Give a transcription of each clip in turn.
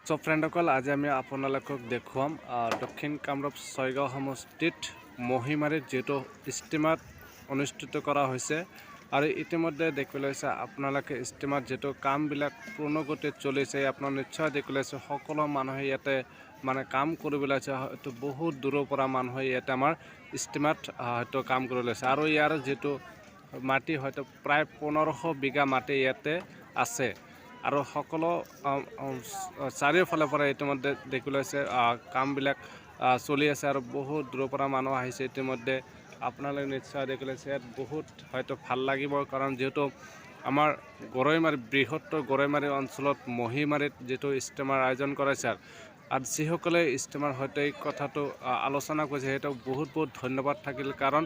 So ফ্ৰেণ্ডসকল, আজি আমি আপোনালোকক দেখুৱাম দক্ষিণ কামৰূপ ছয়গাঁও সমষ্টিত মহিমাৰীত যিটো ইজতেমাত অনুষ্ঠিত কৰা হৈছে। আৰু ইতিমধ্যে দেখিবলৈ পাইছে আপোনালোকে ইজতেমাত যিটো কামবিলাক পূৰ্ণগতিত চলিছে, আপোনাক নিশ্চয় দেখিবলৈ পাইছে সকলো মানুহে ইয়াতে মানে কাম কৰিবলৈ আছে। হয়তো বহুত দূৰৰ পৰা মানুহে ইয়াতে আমাৰ ইজতেমাত হয়তো কাম কৰিবলৈ আছে। আৰু ইয়াৰ যিটো মাটি হয়তো প্ৰায় 1500 বিঘা মাটি ইয়াতে আছে। আৰু সকলো চাৰিওফালৰ পৰা ইতিমধ্যে দেখিবলৈ আছে কামবিলাক চলি আছে আৰু বহুত দূৰৰ পৰা মানুহ আহিছে। ইতিমধ্যে আপোনালোকে নিশ্চয় দেখিবলৈ আছে ইয়াত বহুত হয়তো ভাল লাগিব, কাৰণ যিহেতু আমাৰ গৰৈমাৰী বৃহত্তৰ গৰৈমাৰী অঞ্চলত মহিমাৰীত যিটো ইজতেমাৰ আয়োজন কৰাইছে, আৰু যিসকলে ইজতেমাৰ সৈতে এই কথাটো আলোচনা কৰিছে সিহঁতক বহুত বহুত ধন্যবাদ থাকিল। কাৰণ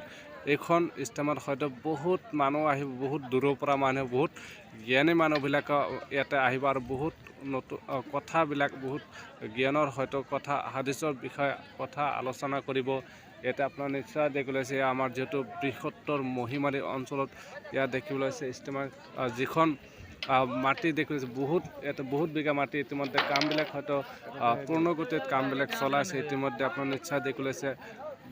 এইখন ইজতেমাত হয়তো বহুত মানুহ আহিব, বহুত দূৰৰ পৰা মানুহ, বহুত জ্ঞানী মানুহবিলাক ইয়াতে আহিব আৰু বহুত নতুন কথাবিলাক, বহুত জ্ঞানৰ হয়তো কথা হাদিছৰ বিষয়ে কথা আলোচনা কৰিব। ইয়াতে আপোনাৰ নিশ্চয় দেখিবলৈ আছে আমাৰ যিহেতু বৃহত্তৰ মহিমাৰী অঞ্চলত ইয়াত দেখিবলৈ আছে ইজতেমাৰ যিখন মাটি দেখিছে বহুত, ইয়াতে বহুত বিঘা মাটি ইতিমধ্যে কামবিলাক হয়তো পূৰ্ণগতিত কামবিলাক চলাইছে। ইতিমধ্যে আপোনাৰ নিশ্চয় দেখিবলৈ আছে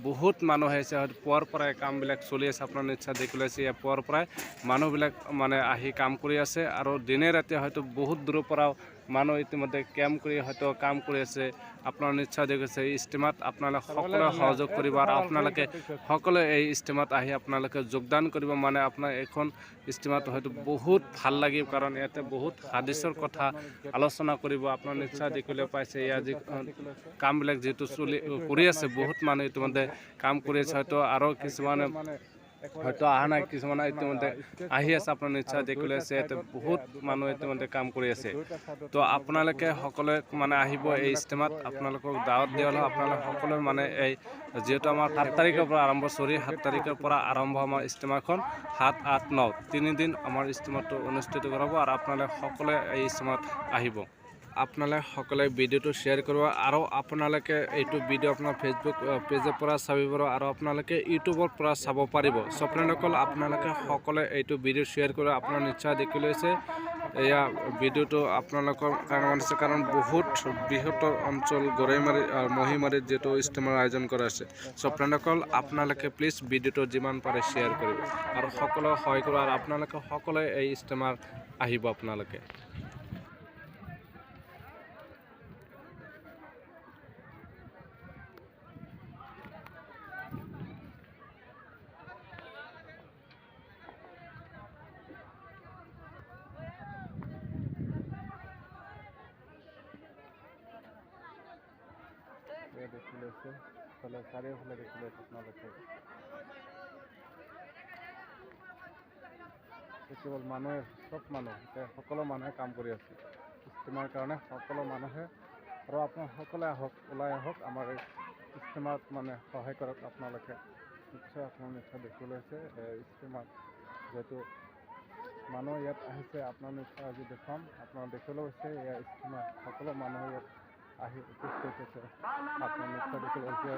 বহুত মানুহ আহিছে, হয়তো পুৱাৰ পৰাই কামবিলাক চলি আছে। আপোনাৰ নিশ্চয় দেখিবলৈ আছে ইয়াৰ পুৱাৰ পৰাই মানুহবিলাক মানে আহি কাম কৰি আছে আৰু দিনে ৰাতি হয়তো বহুত দূৰৰ পৰাও মানুহ ইতিমধ্যে কেম্প কৰি হয়তো কাম কৰি আছে। আপোনাৰ নিশ্চয় দেখিছে ইজতেমাত আপোনালোকে সকলোৱে সহযোগ কৰিব আৰু আপোনালোকে সকলোৱে এই ইজতেমাত আহি আপোনালোকে যোগদান কৰিব। মানে আপোনাৰ এইখন ইজতেমাত হয়তো বহুত ভাল লাগিব, কাৰণ ইয়াতে বহুত হাদিছৰ কথা আলোচনা কৰিব। আপোনাৰ নিশ্চয় দেখিবলৈ পাইছে ইয়াৰ যি কামবিলাক যিহেতু কৰি আছে, বহুত মানুহ ইতিমধ্যে কাম কৰি আছে। হয়তো আৰু কিছুমানে হয়তো অহা নাই, কিছুমানে ইতিমধ্যে আহি আছে। আপোনাৰ নিশ্চয় দেখিবলৈ আছে ইয়াতে বহুত মানুহ ইতিমধ্যে কাম কৰি আছে। তো আপোনালোকে সকলোৱে মানে আহিব এই ইজতেমাত, আপোনালোকক দাৱত দিয়া হ'লেও আপোনালোকে সকলোৱে মানে এই যিহেতু আমাৰ 7 তাৰিখৰ পৰা আৰম্ভ, 7 তাৰিখৰ পৰা আৰম্ভ আমাৰ ইজতেমাখন 7, 8, 9 তিনিদিন আমাৰ ইজতেমাটো অনুষ্ঠিত কৰাব আৰু আপোনালোকে সকলোৱে এই ইজতেমাত আহিব। আপোনালোকে সকলোৱে ভিডিঅ'টো শ্বেয়াৰ কৰিব আৰু আপোনালোকে এইটো ভিডিঅ' আপোনাৰ ফেচবুক পেজৰ পৰা চাব পাৰিব আৰু আপোনালোকে ইউটিউবৰ পৰা চাব পাৰিব। সো ফ্ৰেণ্ডসকল, আপোনালোকে সকলোৱে এইটো ভিডিঅ' শ্বেয়াৰ কৰিব। আপোনাৰ নিশ্চয় দেখি লৈছে এয়া ভিডিঅ'টো আপোনালোকৰ কাৰণে বনাইছে, কাৰণ বহুত বৃহত্তৰ অঞ্চল গৰৈমাৰী মহিমাৰীত যিটো ইজতেমাৰ আয়োজন কৰা আছে। সো ফ্ৰেণ্ডসকল, আপোনালোকে প্লিজ ভিডিঅ'টো যিমান পাৰে শ্বেয়াৰ কৰিব আৰু সকলোৱে সহায় কৰিব আৰু আপোনালোকে সকলোৱে এই ইজতেমাৰ আহিব আপোনালোকে। দেখিলে চাৰিওফালে দেখিলে আপোনালোকে কেৱল মানুহে, চব মানুহ সকলো মানুহে কাম কৰি আছে ইজতেমাৰ কাৰণে। সকলো মানুহে আৰু আপোনাৰ সকলোৱে আহক, ওলাই আহক আমাৰ এই ইজতেমাত মানে সহায় কৰক আপোনালোকে। নিশ্চয় আপোনাৰ নিশ্চয় দেখিবলৈ আছে ইজতেমাত যিহেতু মানুহ ইয়াত আহিছে। আপোনাৰ নিশ্চয় আজি দেখুৱাম, আপোনাৰ দেখিবলৈ হৈছে এয়া ইজতেমাত সকলো মানুহে ইয়াত আহি উপস্থিত হৈছে। আপনার নিশ্চয় দেখতে পাচ্ছে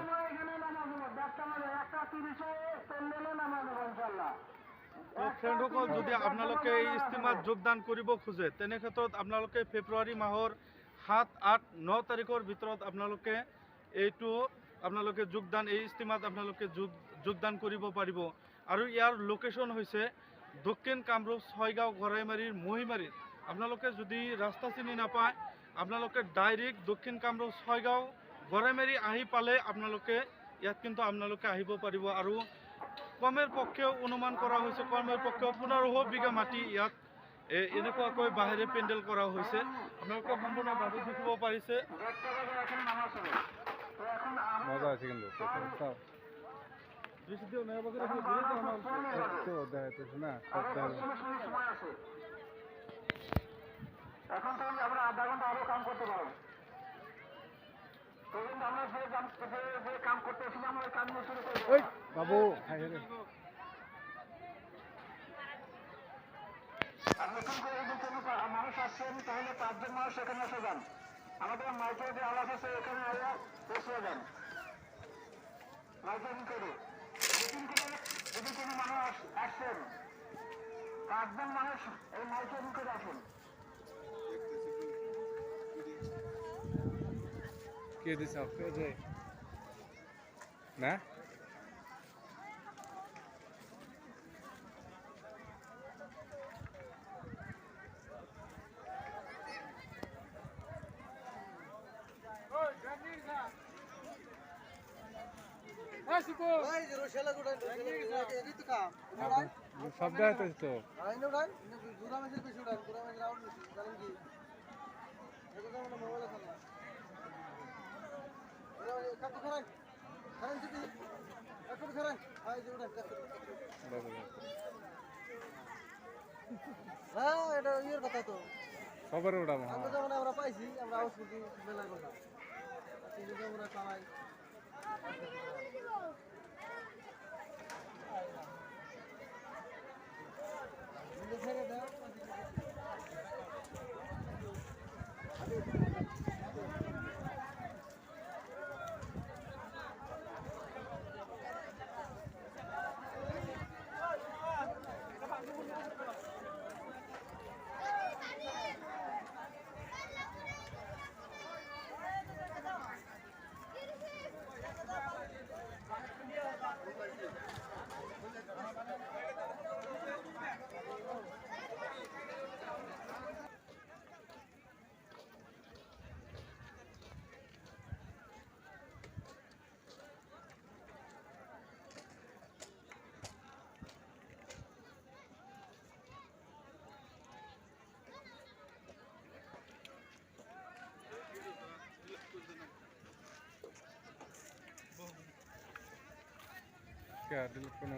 ফ্ৰেণ্ডসকল, যদি আপোনালোকে এই ইজতেমাত যোগদান কৰিব খোজে তেনে ক্ষেত্ৰত আপোনালোকে ফেব্ৰুৱাৰী মাহৰ 7, 8, 9 তাৰিখৰ ভিতৰত আপোনালোকে এই ইজতেমাত আপোনালোকে যোগদান কৰিব পাৰিব। আৰু ইয়াৰ লোকেশ্যন হৈছে দক্ষিণ কামৰূপ ছয়গাঁও গৰৈমাৰীৰ মহিমাৰীত। আপোনালোকে যদি ৰাস্তা চিনি নাপায়, আপোনালোকে ডাইৰেক্ট দক্ষিণ কামৰূপ ছয়গাঁও গৰৈমাৰী আহি পালে আপোনালোকে ইয়াত কিন্তু আপোনালোকে আহিব পাৰিব। আৰু কমেৰ পক্ষেও অনুমান কৰা হৈছে, কমেৰ পক্ষেও 1500 বিঘা মাটি ইয়াত এনেকুৱাকৈ বাঁহেৰে পেণ্ডেল কৰা হৈছে। আপোনালোকে সম্পূৰ্ণভাৱে দেখিব পাৰিছে। মজা আছে কিন্তু এখন থেকে আমরা আধা ঘন্টা আরো কাম করতে পারবো। আমরা যে কাম করতে এসেছিলাম ওই কাম নিয়ে শুরু করবো। বাবু আর নতুন করে যদি কোনো মানুষ আসছেন তাহলে 5 জন মানুষ এখানে এসে যান। আমাদের মাইকে যে আওয়াজ আছে এখানে বসে যান মাইকিং করে। যদি কোনো মানুষ আসছেন 5 জন মানুষ এই মাইকিং করে আসুন। কে দিছে ওকে যে না সব দেখাতে তো এটা ইয়ের কথা তো সবার উড়াবো আমরা যেমন আমরা পাইছি আমরা আউস করছি মেলার কথা কিন্তু আমরা চালাই ছেড়ে দাও কে ডিলিট করনো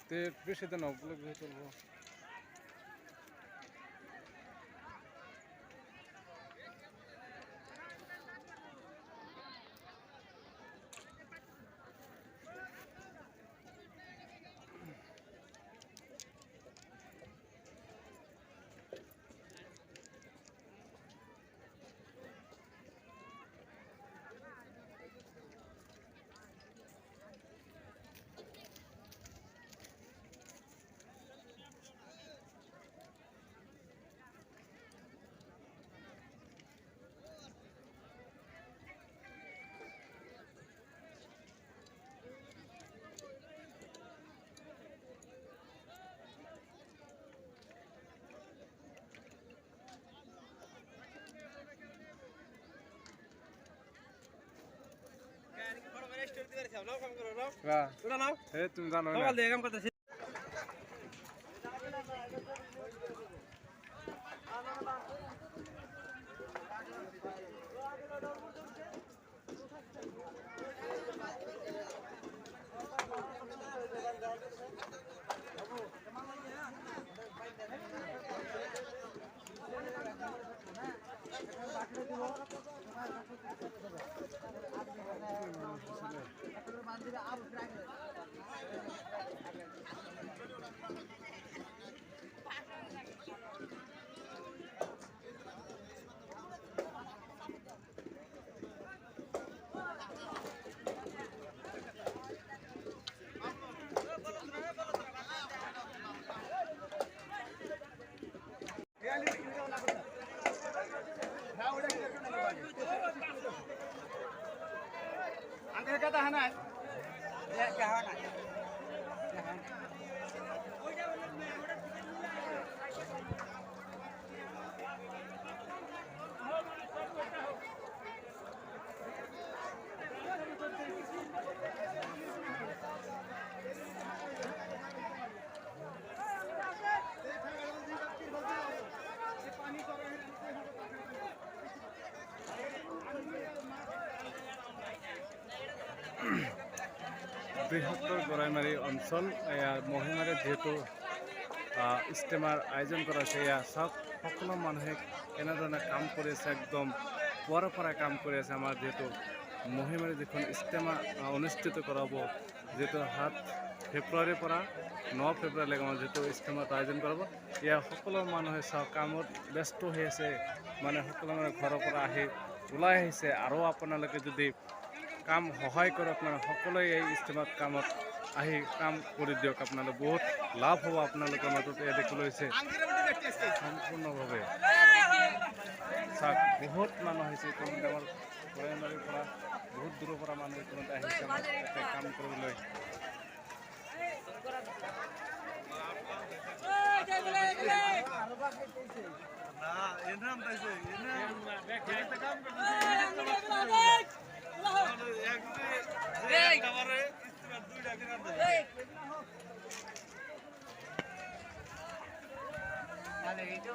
তে বেশি দেন ওগুলো বেশি চলবো তুমি জানো না বৃহত্তৰ গৰাইমাৰী অঞ্চল এয়া মহিমাৰে যিহেতু ইষ্টেমাৰ আয়োজন কৰা হৈছে এয়া চাওক সকলো মানুহে কেনেধৰণে কাম কৰি আছে একদম পুৱাৰৰ পৰা কাম কৰি আছে আমাৰ যিহেতু মহিমাৰে যিখন ইষ্টেমা অনুষ্ঠিত কৰাব যিহেতু 7 ফেব্ৰুৱাৰীৰ পৰা 9 ফেব্ৰুৱাৰীলৈকে আমাৰ যিহেতু ইষ্টেমাত আয়োজন কৰাব এয়া সকলো মানুহে চাওক কামত ব্যস্ত হৈ আছে মানে সকলো মানুহে ঘৰৰ পৰা আহি ওলাই আহিছে আৰু আপোনালোকে যদি কাম সহায় কৰক মানে সকলোৱে এই ইষ্টেমাত কামত আহি কাম কৰি দিয়ক আপোনালোকে বহুত লাভ হ'ব আপোনালোকৰ মাজত এয়া দেখিবলৈ হৈছে সম্পূৰ্ণভাৱে চাওক বহুত মানুহ আহিছে ইতিমধ্যে আমাৰ গৰাইমাৰীৰ পৰা বহুত দূৰৰ পৰা মানুহ ইতিমধ্যে আহিছে আমাৰ ইয়াতে কাম কৰিবলৈ।